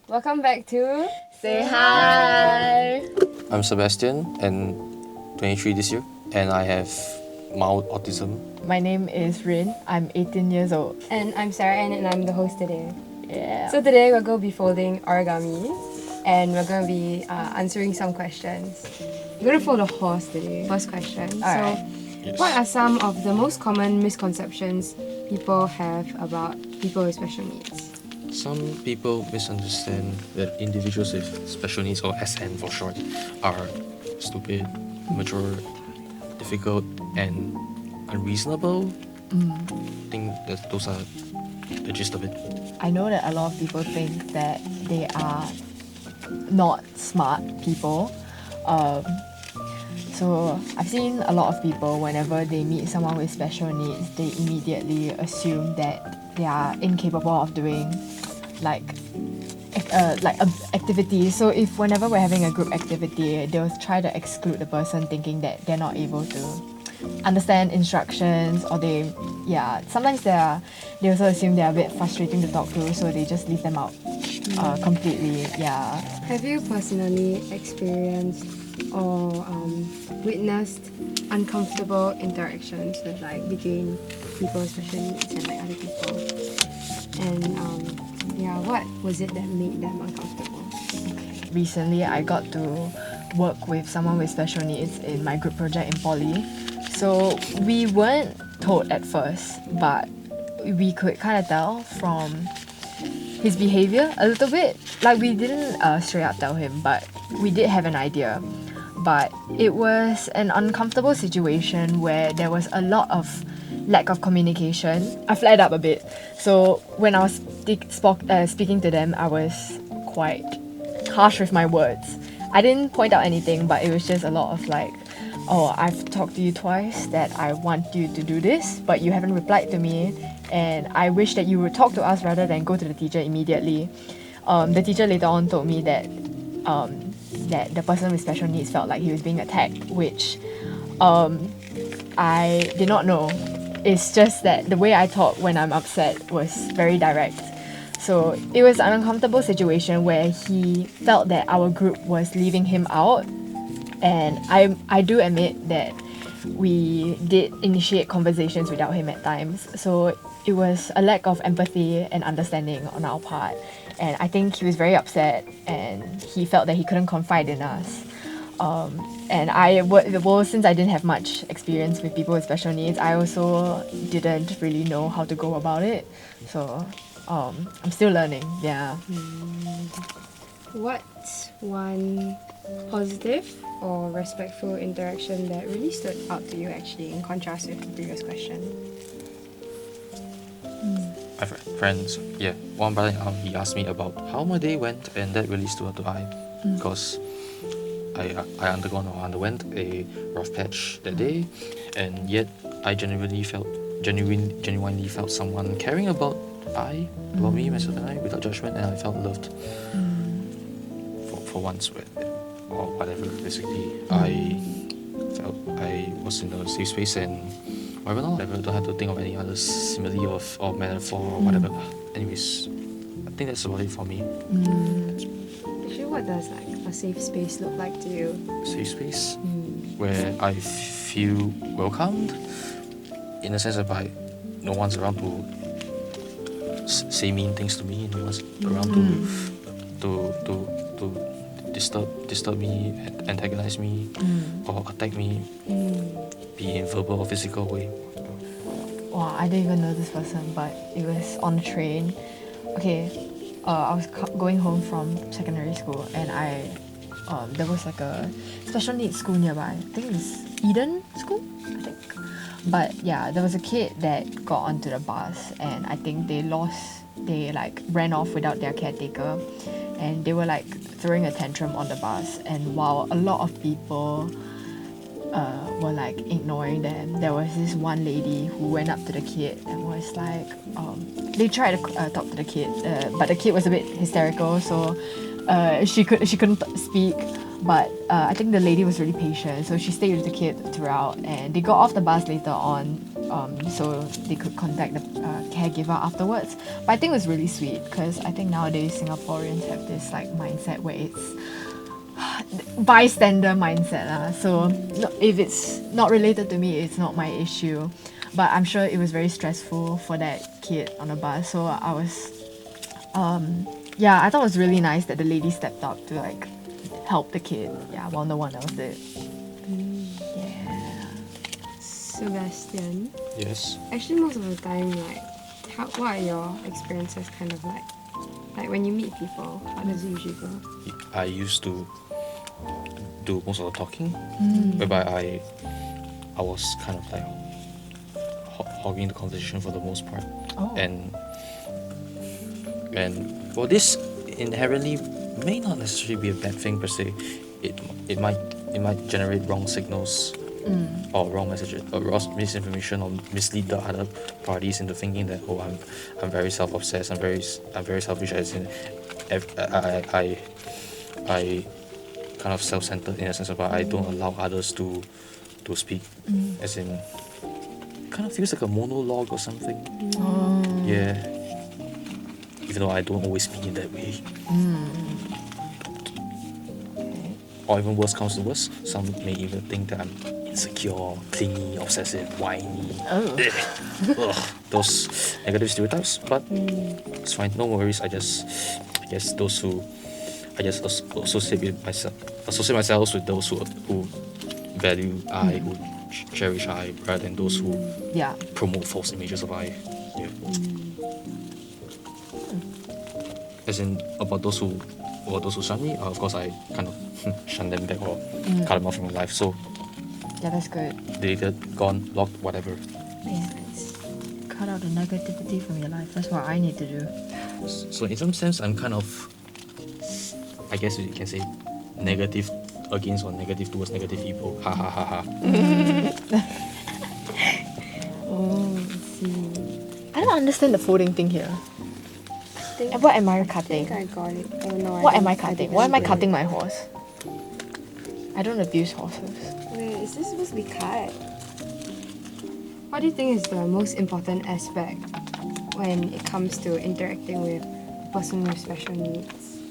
Welcome back to Say hi! I'm Sebastian and 23 this year, and I have mild autism. My name is Rin. I'm 18 years old. And I'm Sarah Ann and I'm the host today. Yeah. So today we're going to be folding origami and we're going to be answering some questions. We're going to fold a horse today. First question. Alright. Yes. What are some of the most common misconceptions people have about people with special needs? Some people misunderstand that individuals with special needs, or SN for short, are stupid, immature, difficult, and unreasonable. I think that those are the gist of it. I know that a lot of people think that they are not smart people. So I've seen a lot of people, whenever they meet someone with special needs, they immediately assume that they are incapable of doing activities. So if whenever we're having a group activity, they'll try to exclude the person, thinking that they're not able to understand instructions, or sometimes they also assume they're a bit frustrating to talk to, so they just leave them out completely. Have you personally experienced or witnessed uncomfortable interactions with between people with special needs and other people? And what was it that made them uncomfortable? Recently I got to work with someone with special needs in my group project in poly. So we weren't told at first, but we could kind of tell from his behavior a little bit. Like, we didn't straight up tell him, but we did have an idea. But it was an uncomfortable situation where there was a lot of lack of communication. I flared up a bit. So when I was speaking to them, I was quite harsh with my words. I didn't point out anything, but it was just a lot of I've talked to you twice that I want you to do this, but you haven't replied to me, and I wish that you would talk to us rather than go to the teacher immediately. The teacher later on told me that that the person with special needs felt like he was being attacked, which I did not know. It's just that the way I talk when I'm upset was very direct. So it was an uncomfortable situation where he felt that our group was leaving him out. And I do admit that we did initiate conversations without him at times. So it was a lack of empathy and understanding on our part. And I think he was very upset and he felt that he couldn't confide in us. Since I didn't have much experience with people with special needs, I also didn't really know how to go about it. So I'm still learning, yeah. What's one positive or respectful interaction that really stood out to you, actually, in contrast with the previous question? My friends, one brother, he asked me about how my day went, and that really stood out to eye, because I underwent a rough patch that day, and yet I genuinely felt someone caring about me, myself and I, without judgment, and I felt loved for once, or whatever. Basically, I felt I was in a safe space, and whatever. I don't have to think of any other simile or metaphor or whatever. Anyways, I think that's about it for me. Actually, what does a safe space look like to you? Safe space where I feel welcomed, in a sense that no one's around to say mean things to me, no one's around to disturb me, antagonize me, or attack me, be in verbal or physical way. Wow, I didn't even know this person, but it was on the train. Okay, I was going home from secondary school, and there was a special needs school nearby. I think it's Eden School, I think. But yeah, there was a kid that got onto the bus, and I think they ran off without their caretaker, and they were throwing a tantrum on the bus. And while a lot of people were ignoring them, there was this one lady who went up to the kid and was they tried to talk to the kid, but the kid was a bit hysterical, so she couldn't speak. But I think the lady was really patient, so she stayed with the kid throughout, and they got off the bus later on, so they could contact the caregiver afterwards. But I think it was really sweet because I think nowadays Singaporeans have this like mindset where it's bystander mindset lah. So if it's not related to me, it's not my issue. But I'm sure it was very stressful for that kid on the bus. So I was, yeah, I thought it was really nice that the lady stepped up to like help the kid. Yeah, while no one else did. Yeah. Sebastian, Yes. actually most of the time, like, what are your experiences kind of like when you meet people, how does it usually go? I used to do most of the talking, whereby I was kind of like hogging the conversation for the most part. Oh. And well, this inherently may not necessarily be a bad thing per se. It might generate wrong signals or wrong messages or misinformation or mislead the other parties into thinking that I'm very self-obsessed, I'm very selfish, as in I kind of self-centered in a sense of I don't allow others to speak, as in kind of feels like a monologue or something. Yeah, even though I don't always mean it that way. Or even worse comes to worse, some may even think that I'm insecure, clingy, obsessive, whiny. Those negative stereotypes. But it's fine, no worries. I guess those who associate myself with those who value I, who cherish I, rather than those who promote false images of I. Yeah. As in about those who shun me, of course I kind of shun them back or cut them off from my life. So Yeah, that's good. deleted, gone, blocked, whatever. Yeah. Cut out the negativity from your life. That's what I need to do. So in some sense, I'm kind of, I guess you can say, negative against or negative towards negative people. Ha ha ha ha. Oh, I see. I don't understand the folding thing here. And what am I cutting? I think I got it. Oh no. What am I think cutting? Why am I Wait. cutting my horse? I don't abuse horses. Wait, is this supposed to be cut? What do you think is the most important aspect when it comes to interacting with a person with special needs?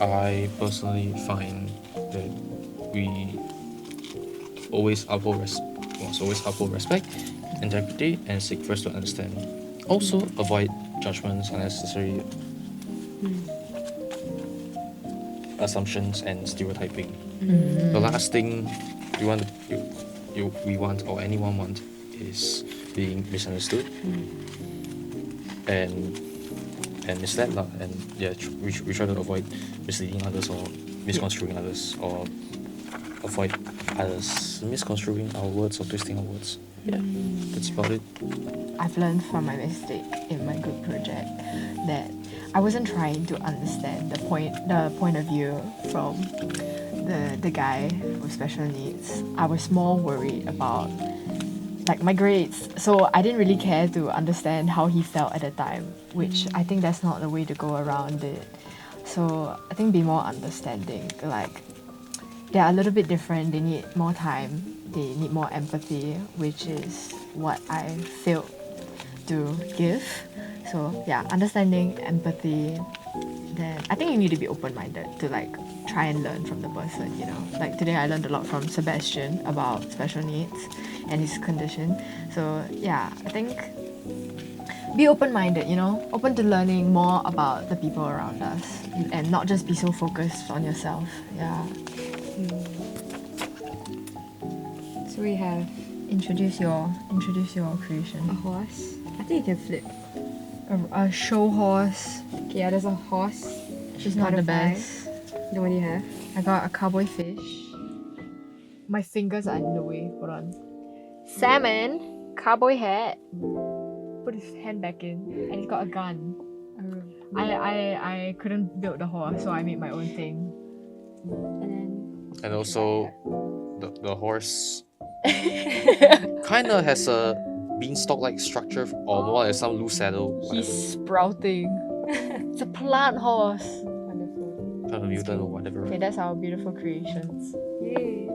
I personally find that we always uphold respect, integrity, and seek first to understand. Also, avoid judgments, unnecessary assumptions, and stereotyping. The last thing we want or anyone want is being misunderstood and misled lah. And yeah, we try to avoid misleading others or misconstruing others, or avoid others misconstruing our words or twisting our words. Yeah, that's about it. I've learned from my mistake in my group project that I wasn't trying to understand the point of view from the guy with special needs. I was more worried about like my grades, so I didn't really care to understand how he felt at the time, which I think that's not the way to go around it. So I think be more understanding. Like they're a little bit different. They need more time. They need more empathy, which is what I failed to give. So yeah, understanding, empathy. Then I think you need to be open-minded to like try and learn from the person, you know. Like today I learned a lot from Sebastian about special needs and his condition. So yeah, I think be open-minded, you know, open to learning more about the people around us and not just be so focused on yourself. Yeah. So we have Introduce your creation. a horse. I think you can flip. A show horse. Okay, yeah, there's a horse. She's not the Butterfly. best. The one you have. I got a cowboy fish. My fingers are in the way. Hold on. Salmon. Cowboy hat. Put his hand back in. And he's got a gun. I couldn't build the horse, so I made my own thing. And also, the horse kind of has a beanstalk-like structure, or more like some loose saddle. He's sprouting. It's a plant horse. Wonderful. Kind a mutant or whatever. Okay, that's our beautiful creations. Yay.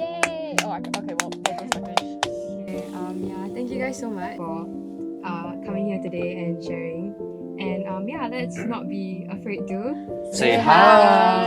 Yay! Oh, okay, well, that goes my fish. Okay, yeah, thank you guys so much for coming here today and sharing. And yeah, let's not be afraid to Say hi.